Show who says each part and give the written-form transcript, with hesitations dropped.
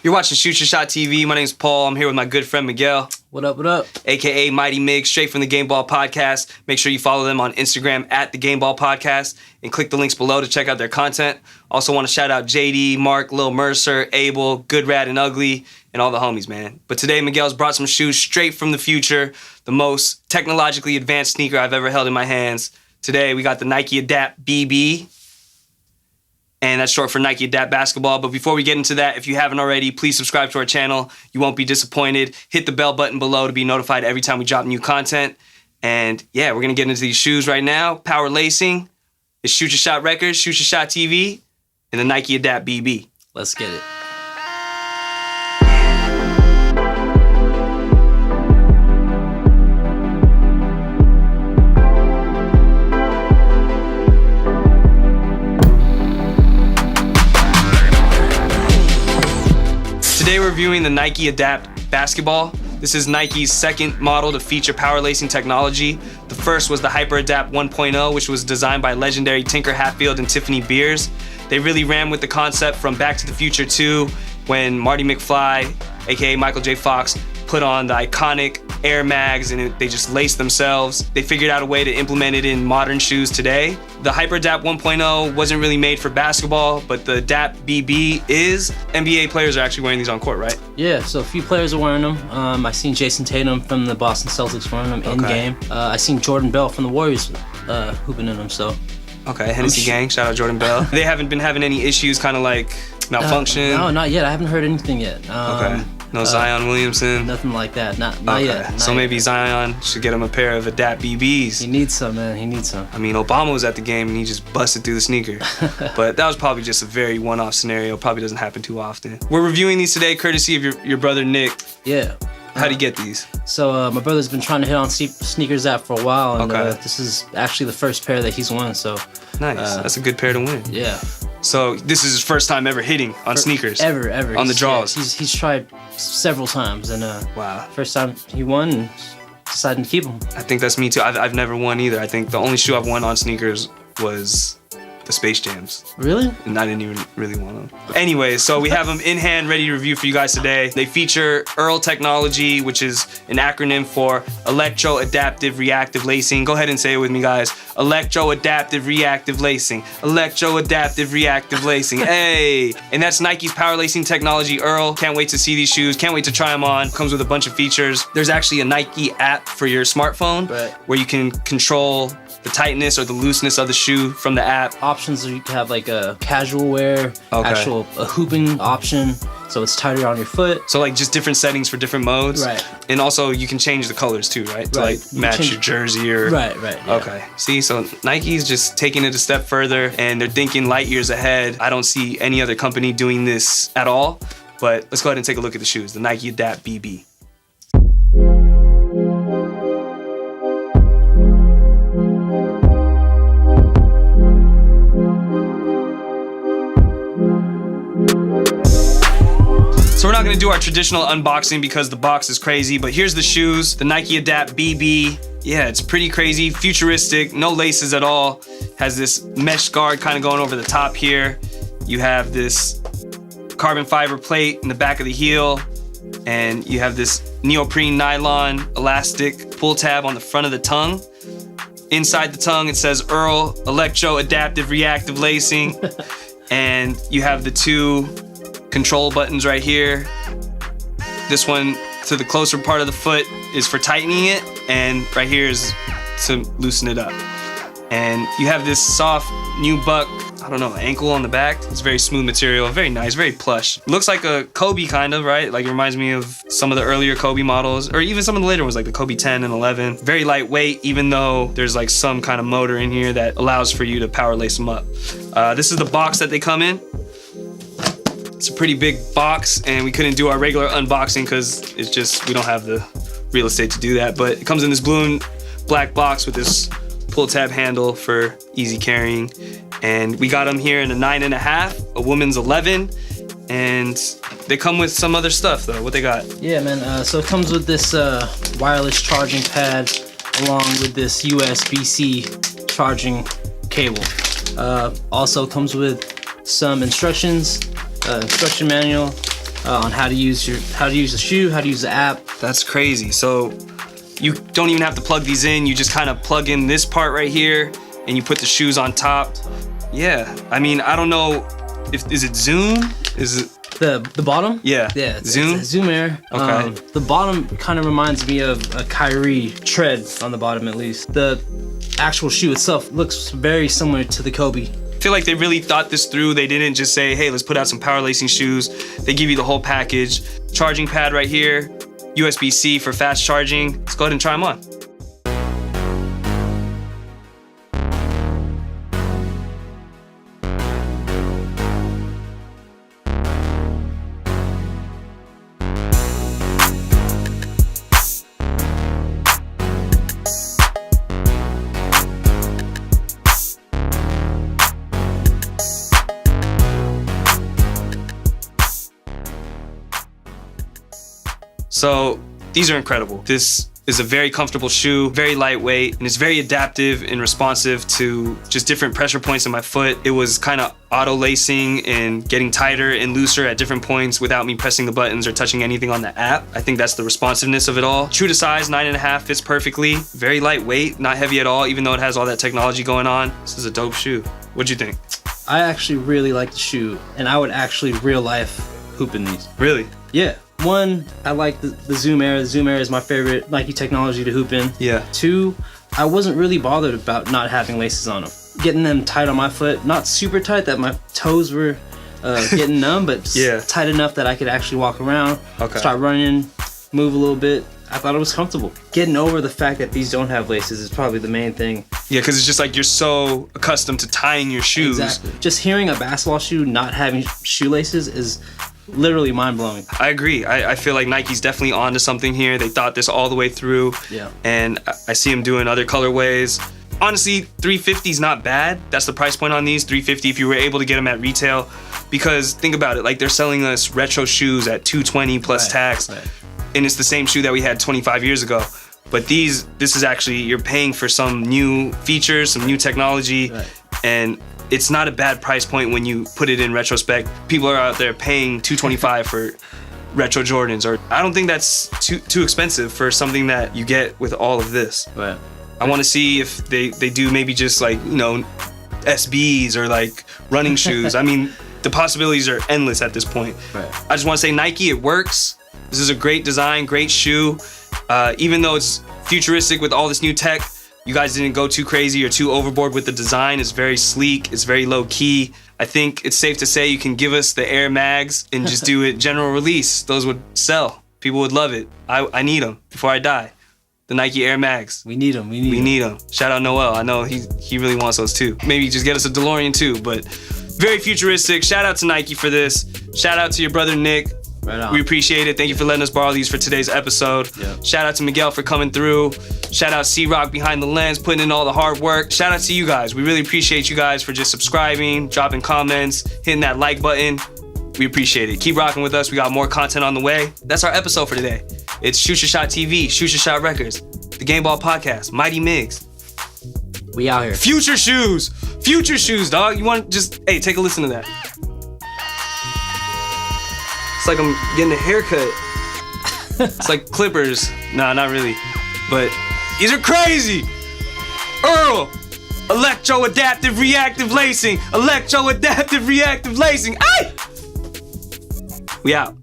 Speaker 1: You're watching Shoot Your Shot TV. My name's Paul. I'm here with my good friend Miguel.
Speaker 2: What up, what up?
Speaker 1: AKA Mighty Mig, straight from the Game Ball Podcast. Make sure you follow them on Instagram at the Game Ball Podcast and click the links below to check out their content. Also want to shout out JD, Mark, Lil Mercer, Abel, Good Rad and Ugly, and all the homies, man. But today Miguel's brought some shoes straight from the future, the most technologically advanced sneaker I've ever held in my hands. Today we got the Nike Adapt BB. And that's short for Nike Adapt Basketball. But before we get into that, if you haven't already, please subscribe to our channel. You won't be disappointed. Hit the bell button below to be notified every time we drop new content. And yeah, we're going to get into these shoes right now. Power Lacing. It's Shoot Your Shot Records, Shoot Your Shot TV, and the Nike Adapt BB.
Speaker 2: Let's get it.
Speaker 1: Today we're reviewing the Nike Adapt Basketball. This is Nike's second model to feature power lacing technology. The first was the Hyper Adapt 1.0, which was designed by legendary Tinker Hatfield and Tiffany Beers. They really ran with the concept from Back to the Future 2 when Marty McFly, aka Michael J. Fox, put on the iconic Air Mags and they just laced themselves. They figured out a way to implement it in modern shoes today. The Hyper Adapt 1.0 wasn't really made for basketball, but the Adapt BB is. NBA players are actually wearing these on court, right?
Speaker 2: Yeah, so a few players are wearing them. I seen Jason Tatum from the Boston Celtics wearing them in game. I seen Jordan Bell from the Warriors hooping in them, so.
Speaker 1: Okay, Hennessy Gang, shout out Jordan Bell. They haven't been having any issues, kind of like malfunction?
Speaker 2: No, not yet. I haven't heard anything yet.
Speaker 1: Okay. No Zion Williamson?
Speaker 2: Nothing like that. Not
Speaker 1: okay.
Speaker 2: Yet. Not
Speaker 1: so
Speaker 2: yet.
Speaker 1: Maybe Zion should get him a pair of Adapt BBs.
Speaker 2: He needs some, man. He needs some.
Speaker 1: I mean, Obama was at the game and he just busted through the sneaker. But that was probably just a very one-off scenario. Probably doesn't happen too often. We're reviewing these today courtesy of your brother Nick.
Speaker 2: Yeah.
Speaker 1: How'd he get these?
Speaker 2: So my brother's been trying to hit on Sneakers app for a while, and
Speaker 1: okay.
Speaker 2: This is actually the first pair that he's won. So
Speaker 1: nice. That's a good pair to win.
Speaker 2: Yeah.
Speaker 1: So this is his first time ever hitting on sneakers.
Speaker 2: Ever.
Speaker 1: On the draws.
Speaker 2: Yeah, he's tried several times, and
Speaker 1: wow.
Speaker 2: First time he won, and decided to keep them.
Speaker 1: I think that's me too. I've never won either. I think the only shoe I've won on sneakers was the Space Jams.
Speaker 2: Really?
Speaker 1: And I didn't even really want them. Anyway, so we have them in hand, ready to review for you guys today. They feature EARL technology, which is an acronym for Electro-Adaptive Reactive Lacing. Go ahead and say it with me, guys. Electro-Adaptive Reactive Lacing. Electro-Adaptive Reactive Lacing. Hey! And that's Nike's power lacing technology, EARL. Can't wait to see these shoes. Can't wait to try them on. Comes with a bunch of features. There's actually a Nike app for your smartphone where you can control the tightness or the looseness of the shoe from the app.
Speaker 2: Options, you can have like a casual wear, a hooping option, so it's tighter on your foot. So
Speaker 1: like just different settings for different modes.
Speaker 2: Right.
Speaker 1: And also you can change the colors too, right? To like match your jersey or.
Speaker 2: Right. Yeah.
Speaker 1: Okay. See, so Nike's just taking it a step further and they're thinking light years ahead. I don't see any other company doing this at all, but let's go ahead and take a look at the shoes, the Nike Adapt BB. So we're not gonna do our traditional unboxing because the box is crazy, but here's the shoes, the Nike Adapt BB. Yeah, it's pretty crazy, futuristic, no laces at all. Has this mesh guard kind of going over the top here. You have this carbon fiber plate in the back of the heel, and you have this neoprene nylon elastic pull tab on the front of the tongue. Inside the tongue, it says EARL, Electro-Adaptive Reactive Lacing, and you have the two control buttons right here. This one to the closer part of the foot is for tightening it, and right here is to loosen it up. And you have this soft nubuck, I don't know, ankle on the back. It's very smooth material, very nice, very plush. Looks like a Kobe kind of, right? Like it reminds me of some of the earlier Kobe models, or even some of the later ones like the Kobe 10 and 11. Very lightweight, even though there's like some kind of motor in here that allows for you to power lace them up. This is the box that they come in. It's a pretty big box and we couldn't do our regular unboxing because it's just, we don't have the real estate to do that. But it comes in this blue and black box with this pull tab handle for easy carrying. And we got them here in a 9.5, a woman's 11. And they come with some other stuff though. What they got?
Speaker 2: Yeah, man, so it comes with this wireless charging pad along with this USB-C charging cable. Also comes with some instructions, instruction manual, on how to use the shoe, how to use the app.
Speaker 1: That's crazy. So you don't even have to plug these in. You just kind of plug in this part right here and you put the shoes on top. Yeah, I mean, I don't know is it zoom? Is it
Speaker 2: the bottom?
Speaker 1: Yeah.
Speaker 2: Yeah.
Speaker 1: Zoom?
Speaker 2: It's Zoom Air.
Speaker 1: Okay.
Speaker 2: The bottom kind of reminds me of a Kyrie tread on the bottom, at least. The actual shoe itself looks very similar to the Kobe.
Speaker 1: I feel like they really thought this through. They didn't just say, hey, let's put out some power lacing shoes. They give you the whole package. Charging pad right here, USB-C for fast charging. Let's go ahead and try them on. So these are incredible. This is a very comfortable shoe, very lightweight, and it's very adaptive and responsive to just different pressure points in my foot. It was kind of auto lacing and getting tighter and looser at different points without me pressing the buttons or touching anything on the app. I think that's the responsiveness of it all. True to size, 9.5 fits perfectly. Very lightweight, not heavy at all, even though it has all that technology going on. This is a dope shoe. What'd you think?
Speaker 2: I actually really like the shoe, and I would actually real life hoop in these.
Speaker 1: Really?
Speaker 2: Yeah. One, I like the Zoom Air. The Zoom Air is my favorite Nike technology to hoop in.
Speaker 1: Yeah.
Speaker 2: Two, I wasn't really bothered about not having laces on them. Getting them tight on my foot, not super tight that my toes were getting numb, but tight enough that I could actually walk around, start running, move a little bit. I thought it was comfortable. Getting over the fact that these don't have laces is probably the main thing.
Speaker 1: Yeah, because it's just like you're so accustomed to tying your shoes.
Speaker 2: Exactly. Just hearing a basketball shoe not having shoelaces is literally mind-blowing.
Speaker 1: I agree. I feel like Nike's definitely onto something here. They thought this all the way through.
Speaker 2: Yeah.
Speaker 1: And I see them doing other colorways. Honestly, $350 is not bad. That's the price point on these, $350 if you were able to get them at retail. Because think about it, like they're selling us retro shoes at $220 plus tax.
Speaker 2: Right.
Speaker 1: And it's the same shoe that we had 25 years ago. But this is actually, you're paying for some new features, some new technology.
Speaker 2: Right.
Speaker 1: And it's not a bad price point when you put it in retrospect. People are out there paying $225 for retro Jordans, or I don't think that's too expensive for something that you get with all of this.
Speaker 2: Right.
Speaker 1: I want to see if they do maybe just like, you know, SBs or like running shoes. I mean, the possibilities are endless at this point.
Speaker 2: Right.
Speaker 1: I just want to say Nike, it works. This is a great design, great shoe. Even though it's futuristic with all this new tech, you guys didn't go too crazy or too overboard with the design. It's very sleek, it's very low key. I think it's safe to say you can give us the Air Mags and just do it general release. Those would sell. People would love it. I need them before I die. The Nike Air Mags.
Speaker 2: We need them. We
Speaker 1: need them. Shout out Noel. I know he really wants those too. Maybe just get us a DeLorean too, but very futuristic. Shout out to Nike for this. Shout out to your brother Nick.
Speaker 2: Right on.
Speaker 1: We appreciate it. Thank you for letting us borrow these for today's episode.
Speaker 2: Yep.
Speaker 1: Shout out to Miguel for coming through. Shout out C-Rock behind the lens, putting in all the hard work. Shout out to you guys. We really appreciate you guys for just subscribing, dropping comments, hitting that like button. We appreciate it. Keep rocking with us. We got more content on the way. That's our episode for today. It's Shoot Your Shot TV, Shoot Your Shot Records, the Game Ball Podcast, Mighty Migs.
Speaker 2: We out here.
Speaker 1: Future shoes, dog. You want just, hey, take a listen to that. It's like I'm getting a haircut. It's like clippers. Nah, not really. But these are crazy. EARL. Electro-adaptive reactive lacing. Electro-adaptive reactive lacing. Ay! We out.